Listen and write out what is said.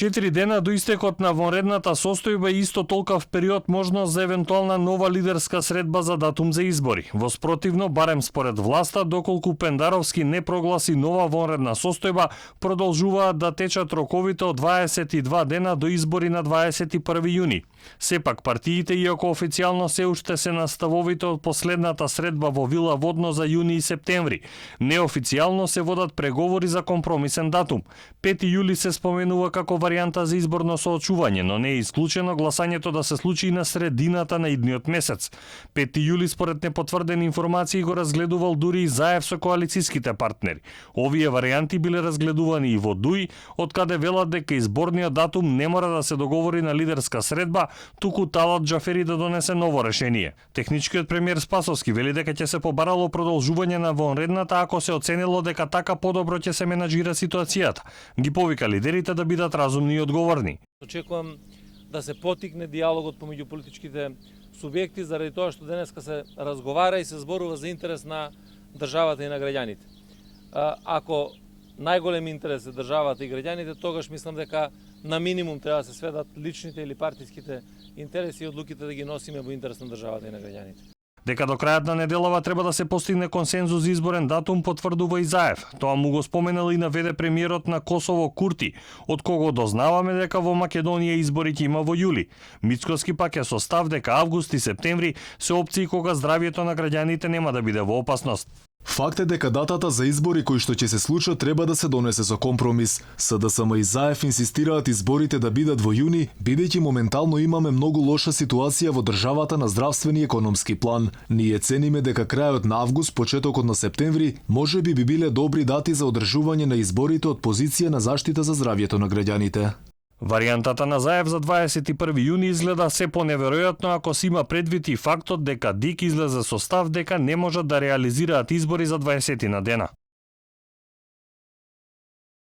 4 дена до истекот на вонредната состојба и исто толкав период можност за евентуална нова лидерска средба за датум за избори. Во спротивно, барем според власта, доколку Пендаровски не прогласи нова вонредна состојба, продолжуваат да течат роковите од 22 дена до избори на 21 јуни. Сепак партиите, иако официјално се уште се на ставовите од последната средба во Вила Водно за јуни и септември, неофицијално се водат преговори за компромисен датум. 5 јули се споменува како варијанта за изборно соочување, но не е исклучено гласањето да се случи и на средината на идниот месец. 5 јули според непотврдени информации го разгледувал дури и Заев со коалицијските партнери. Овие варијанти биле разгледувани и во ДУИ, од каде велат дека изборниот датум не мора да се договори на лидерска средба, туку Талат Џафери да донесе ново решение. Техничкиот премиер Спасовски вели дека ќе се побарало продолжување на вонредната ако се оценило дека така подобро ќе се менаџира ситуацијата. Ги повика лидерите да бидат разумни и одговорни. Очекувам да се потикне диалогот помеѓу политичките субјекти заради тоа што денеска се разговара и се зборува за интерес на државата и на граѓаните. Ако најголем интерес е државата и граѓаните, тогаш мислам дека на минимум треба да се сведат личните или партиските интереси и одлуките да ги носиме во интерес на државата и на граѓаните. Дека до крајот на неделава треба да се постигне консензус за изборен датум, потврдува и Заев. Тоа му го споменал и наведе премиерот на Косово Курти, од кого дознаваме дека во Македонија избори ќе има во јули. Мицкоски пак е со став дека август и септември се опции кога здравието на граѓаните нема да биде во опасност. Факт е дека датата за избори кои што ќе се случат треба да се донесе со компромис. СДСМ и Заев инсистираат изборите да бидат во јуни, бидејќи моментално имаме многу лоша ситуација во државата на здравствени и економски план. Ние цениме дека крајот на август, почетокот на септември, може би биле добри дати за одржување на изборите од позиција на заштита за здравјето на граѓаните. Варијантата на Заев за 21 јуни изгледа се поневеројатно ако се има предвид и фактот дека ДИК излезе со став дека не можат да реализираат избори за 20 на дена.